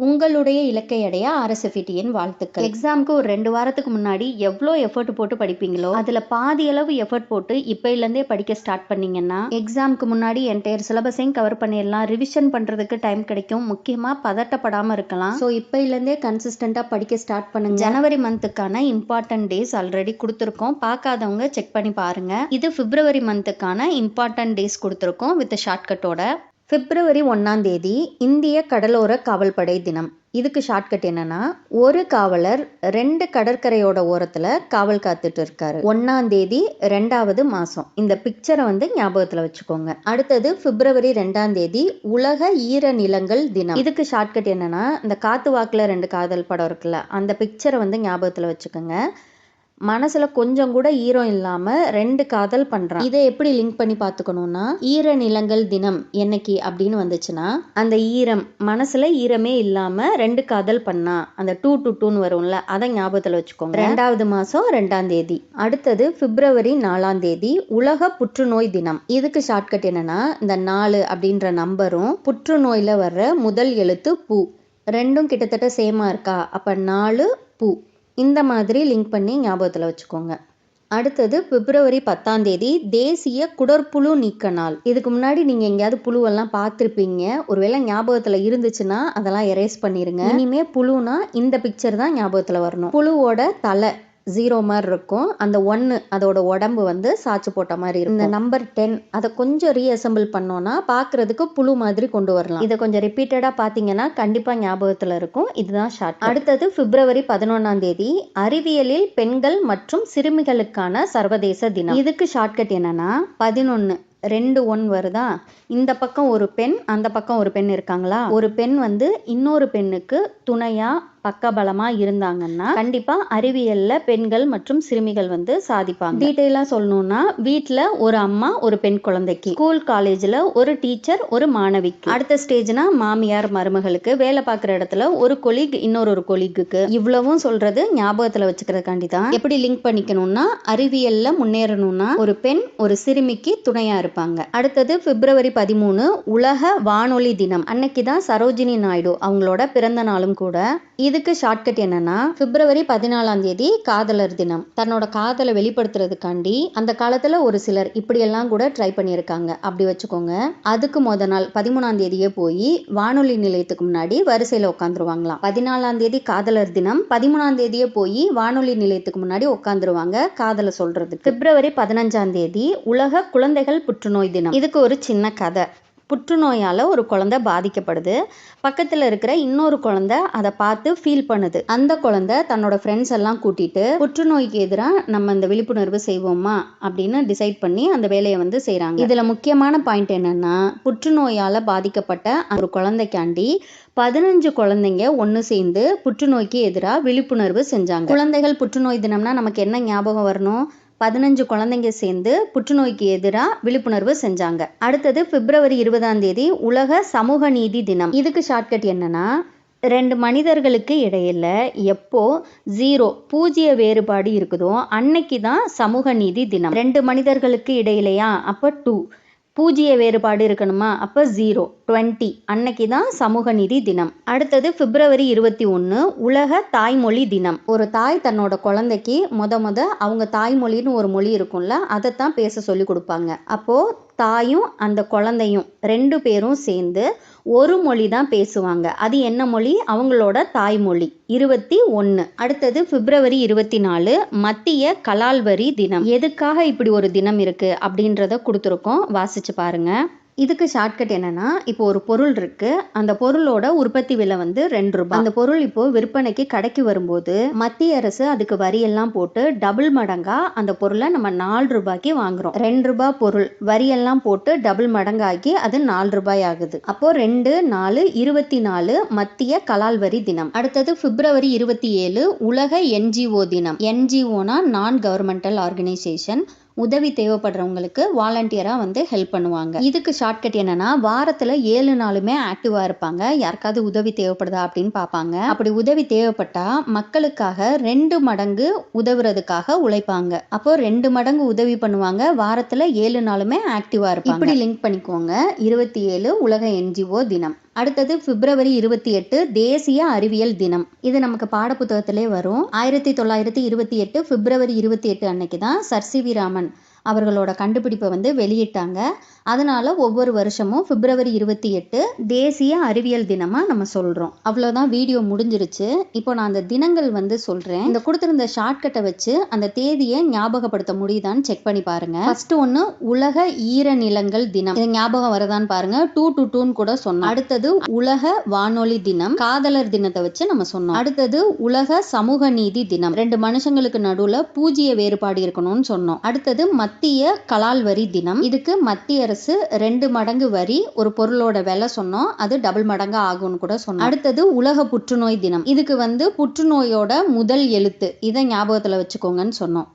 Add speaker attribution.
Speaker 1: உங்களுடைய இலக்கை அடைய RSFETயின் வாழ்த்துக்கள். எக்ஸாமுக்கு ஒரு 2 வாரத்துக்கு முன்னாடி எவ்வளோ எஃபர்ட் போட்டு படிப்பீங்களோ அதில் பாதி அளவு எஃபர்ட் போட்டு இப்போலேருந்தே படிக்க ஸ்டார்ட் பண்ணீங்கன்னா எக்ஸாமுக்கு முன்னாடி என்டையர் சிலபஸையும் கவர் பண்ணிடலாம். ரிவிஷன் பண்ணுறதுக்கு டைம் கிடைக்கும். முக்கியமாக பதட்டப்படாமல் இருக்கலாம். ஸோ இப்போலேருந்தே கன்சிஸ்டண்ட்டாக படிக்க ஸ்டார்ட் பண்ணுங்க. ஜனவரி மந்த்துக்கான இம்பார்ட்டன்ட் டேஸ் ஆல்ரெடி கொடுத்துருக்கோம். பார்க்காதவங்க செக் பண்ணி பாருங்க. இது பிப்ரவரி மந்த்துக்கான இம்பார்ட்டன்ட் டேஸ் கொடுத்துருக்கோம் வித் ஷார்ட்கட்டோட. பிப்ரவரி 1ஆம் தேதி இந்திய கடலோர காவல்படை தினம். இதுக்கு ஷார்ட்கட் என்னன்னா, ஒரு காவலர் 2 கடற்கரையோட ஓரத்துல காவல் காத்துட்டு இருக்காரு. 1ஆம் தேதி 2வது மாசம். இந்த பிக்சரை ஞாபகத்துல வச்சுக்கோங்க. அடுத்தது பிப்ரவரி 2ஆம் தேதி உலக ஈர நிலங்கள் தினம். இதுக்கு ஷார்ட்கட் என்னன்னா, இந்த காத்து வாக்குல 2 காதல் படம் இருக்குல்ல, அந்த பிக்சரை ஞாபகத்துல வச்சுக்கோங்க. மனசுல கொஞ்சம் கூட ஈரம் இல்லாம 2 காதல் பண்றான். இதை எப்படி லிங்க் பண்ணி பார்த்துக்கணும்னா, ஈர நிலங்கள் தினம் என்னைக்கு அப்படின்னு வந்துச்சுன்னா, அந்த ஈரம் மனசுல ஈரமே இல்லாம 2 காதல் பண்ணா அந்த 2 to 2 வரும்ல, அதை ஞாபகத்துல வச்சுக்கோங்க. 2வது மாசம் 2ஆம் தேதி. அடுத்தது பிப்ரவரி 4ஆம் தேதி உலக புற்றுநோய் தினம். இதுக்கு ஷார்ட்கட் என்னன்னா, இந்த 4 அப்படின்ற நம்பரும் புற்றுநோயில வர்ற முதல் எழுத்து பூ ரெண்டும் கிட்டத்தட்ட சேமா இருக்கா, அப்ப 4 பூ. இந்த மாதிரி லிங்க் பண்ணி ஞாபகத்தில் வச்சுக்கோங்க. அடுத்தது பிப்ரவரி 10ஆம் தேதி தேசிய குடற்புழு நீக்க நாள். இதுக்கு முன்னாடி நீங்கள் எங்கேயாவது புழுவெல்லாம் பார்த்துருப்பீங்க. ஒருவேளை ஞாபகத்தில் இருந்துச்சுன்னா அதெல்லாம் எரேஸ் பண்ணிடுங்க. இனிமே புழுனா இந்த பிக்சர் தான் ஞாபகத்தில் வரணும். புழுவோட தலை 0 மாதிரி இருக்கும். அந்த 1 அதோட உடம்பு சாச்சு போட்ட மாதிரி இருக்கும். இந்த நம்பர் 10 அதை கொஞ்சம் ரீஅசெம்பிள் பண்ணோம்னா பார்க்கறதுக்கு புழு மாதிரி கொண்டு வரலாம். இதை கொஞ்சம் ரிப்பீட்டடா பார்த்தீங்கன்னா கண்டிப்பா ஞாபகத்துல இருக்கும். இதுதான் ஷார்ட். அடுத்தது பிப்ரவரி 11ஆம் தேதி அறிவியலில் பெண்கள் மற்றும் சிறுமிகளுக்கான சர்வதேச தினம். இதுக்கு ஷார்ட்கட் என்னன்னா, 11 2 1 வருதா, இந்த பக்கம் ஒரு பெண் அந்த பக்கம் ஒரு பெண் இருக்காங்களா, ஒரு பெண் இன்னொரு பெண்ணுக்கு துணையா பக்கபலமா இருந்தாங்கன்னா கண்டிப்பா அறிவியல்ல பெண்கள் மற்றும் சிறுமிகள் சாதிப்பாங்க. டீட்டெயிலா சொல்லணும்னா, வீட்டுல ஒரு அம்மா ஒரு பெண் குழந்தைக்கு, ஸ்கூல் காலேஜ்ல ஒரு டீச்சர் ஒரு மாணவிக்கு, அடுத்த ஸ்டேஜ்னா மாமியார் மருமகளுக்கு, வேலை பார்க்குற இடத்துல ஒரு கொலீக் இன்னொரு கொலீக்கு. இவ்வளவும் சொல்றது ஞாபகத்துல வச்சுக்கிறதுக்காண்டி தான். எப்படி லிங்க் பண்ணிக்கணும்னா, அறிவியல்ல முன்னேறணும்னா ஒரு பெண் ஒரு சிறுமிக்கு துணையா இருப்பாங்க. அடுத்தது பிப்ரவரி 13 உலக வானொலி தினம். அன்னைக்கு தான் சரோஜினி நாயுடு அவங்களோட பிறந்த நாளும் கூட. இதுக்கு ஷார்ட்கட் என்னன்னா, பிப்ரவரி 14ஆம் தேதி காதலர் தினம். தன்னோட காதலை வெளிப்படுத்துறதுக்காண்டி அந்த காலத்துல ஒரு சிலர் இப்படியெல்லாம் கூட ட்ரை பண்ணியிருக்காங்க. அப்படி வச்சுக்கோங்க. அதுக்கு முத நாள் 13ஆம் தேதியே போய் வானொலி நிலையத்துக்கு முன்னாடி வரிசையில உட்காந்துருவாங்களாம். 14ஆம் தேதி காதலர் தினம், 13ஆம் தேதியே போய் வானொலி நிலையத்துக்கு முன்னாடி உட்காந்துருவாங்க காதலை சொல்றதுக்கு. பிப்ரவரி 15ஆம் தேதி உலக குழந்தைகள் புற்றுநோய் தினம். இதுக்கு ஒரு சின்ன கதை. புற்றுநோயால் ஒரு குழந்தை பாதிக்கப்படுது. பக்கத்தில் இருக்கிற இன்னொரு குழந்தை அதை பார்த்து ஃபீல் பண்ணுது. அந்த குழந்தை தன்னோட ஃப்ரெண்ட்ஸ் எல்லாம் கூட்டிட்டு புற்றுநோய்க்கு எதிராக நம்ம இந்த விழிப்புணர்வு செய்வோமா அப்படின்னு டிசைட் பண்ணி அந்த வேலையை செய்கிறாங்க. இதில் முக்கியமான பாயிண்ட் என்னன்னா, புற்றுநோயால் பாதிக்கப்பட்ட ஒரு குழந்தைக்காண்டி 15 குழந்தைங்க ஒன்று சேர்ந்து புற்றுநோய்க்கு எதிராக விழிப்புணர்வு செஞ்சாங்க. குழந்தைகள் புற்றுநோய் தினம்னா நமக்கு என்ன ஞாபகம் வரணும்? 15 குழந்தைங்க சேர்ந்து புற்றுநோய்க்கு எதிராக விழிப்புணர்வு செஞ்சாங்க. அடுத்தது பிப்ரவரி 20ஆம் தேதி உலக சமூக நீதி தினம். இதுக்கு ஷார்ட்கட் என்னன்னா, 2 மனிதர்களுக்கு இடையில எப்போ 0 பூஜ்ய வேறுபாடு இருக்குதோ அன்னைக்கு தான் சமூக நீதி தினம். 2 மனிதர்களுக்கு இடையிலையா, அப்போ 2. பூஜ்ய வேறுபாடு இருக்கணுமா, அப்போ 0 20 அன்னைக்கு தான் சமூக நீதி தினம். அடுத்தது பிப்ரவரி 21 உலக தாய்மொழி தினம். ஒரு தாய் தன்னோட குழந்தைக்கு முத அவங்க தாய்மொழின்னு ஒரு மொழி இருக்கும்ல, அதைத்தான் பேச சொல்லி கொடுப்பாங்க. அப்போ தாயும் அந்த குழந்தையும் 2 பேரும் சேர்ந்து ஒரு மொழி தான் பேசுவாங்க. அது என்ன மொழி? அவங்களோட தாய்மொழி. 21. அடுத்தது பிப்ரவரி 24 மத்திய கலால்வரி தினம். எதுக்காக இப்படி ஒரு தினம் இருக்கு அப்படின்றத கொடுத்துருக்கோம், வாசிச்சு பாருங்க. இதுக்கு ஷார்ட்கட் என்னன்னா, இப்போ ஒரு பொருள் இருக்கு, அந்த பொருளோட உற்பத்தி விலை 2 ரூபாய். அந்த பொருள் இப்போ விற்பனைக்கு கடைக்கு வரும்போது மத்திய அரசு அதுக்கு வரியெல்லாம் போட்டு டபுள் மடங்கா அந்த பொருளை நம்ம 4 ரூபாய்க்கு வாங்குறோம். 2 ரூபாய் பொருள் வரியெல்லாம் போட்டு டபுள் மடங்காக்கி அது 4 ரூபாய் ஆகுது. அப்போ 2 4 24 மத்திய கலால்வரி தினம். அடுத்தது பிப்ரவரி 27 உலக NGO தினம். NGOனா நான் கவர்மெண்டல் ஆர்கனைசேஷன். உதவி தேவைப்படுறவங்களுக்கு வாலண்டியரா ஹெல்ப் பண்ணுவாங்க. இதுக்கு ஷார்ட்கட் என்னன்னா, வாரத்துல 7 நாளுமே ஆக்டிவா இருப்பாங்க. யாருக்காவது உதவி தேவைப்படுதா அப்படின்னு பார்ப்பாங்க. அப்படி உதவி தேவைப்பட்டா மக்களுக்காக 2 மடங்கு உதவுறதுக்காக உழைப்பாங்க. அப்போ 2 மடங்கு உதவி பண்ணுவாங்க. வாரத்துல 7 நாளுமே ஆக்டிவா இருப்பாங்க. இப்படி லிங்க் பண்ணிக்கோங்க. 27 உலக NGO தினம். அடுத்தது பிப்ரவரி 28 தேசிய அறிவியல் தினம். இது நமக்கு பாடப்புத்தகத்திலே வரும். 1928 பிப்ரவரி 28 அன்னைக்கு தான் சர் சி.வி. ராமன் அவர்களோட கண்டுபிடிப்பை வெளியிட்டாங்க. அதனால ஒவ்வொரு வருஷமும் பிப்ரவரி 28 தேசிய அறிவியல் தினமா நம்ம சொல்றோம். அவ்வளவுதான், வீடியோ முடிஞ்சிருச்சு. இப்போ நான் அந்த தினங்கள் சொல்றேன். இந்த கொடுத்திருந்த ஷார்ட்கட்டை வச்சு அந்த தேதியை ஞாபகப்படுத்த முடியுதான்னு செக் பண்ணி பாருங்க. ஃபர்ஸ்ட் ஒன்னு உலக ஈரநிலங்கள் தினம். இது ஞாபகம் வருதான்னு பாருங்க. 222 கூட சொன்னோம். அடுத்தது உலக வானொலி தினம். காதலர் தினத்தை வச்சு நம்ம சொன்னோம். அடுத்தது உலக சமூக நீதி தினம். 2 மனுஷங்களுக்கு நடுவுல பூஜ்ய வேறுபாடு இருக்கணும்னு சொன்னோம். அடுத்தது மத்திய கலால் வரி தினம். இதுக்கு மத்திய அரசு 2 மடங்கு வரி ஒரு பொருளோட விலை சொன்னோம், அது டபுள் மடங்கு ஆகும்னு கூட சொன்னோம். அடுத்தது உலக புற்றுநோய் தினம். இதுக்கு புற்றுநோயோட முதல் எழுத்து இதை ஞாபகத்துல வச்சுக்கோங்கன்னு சொன்னோம்.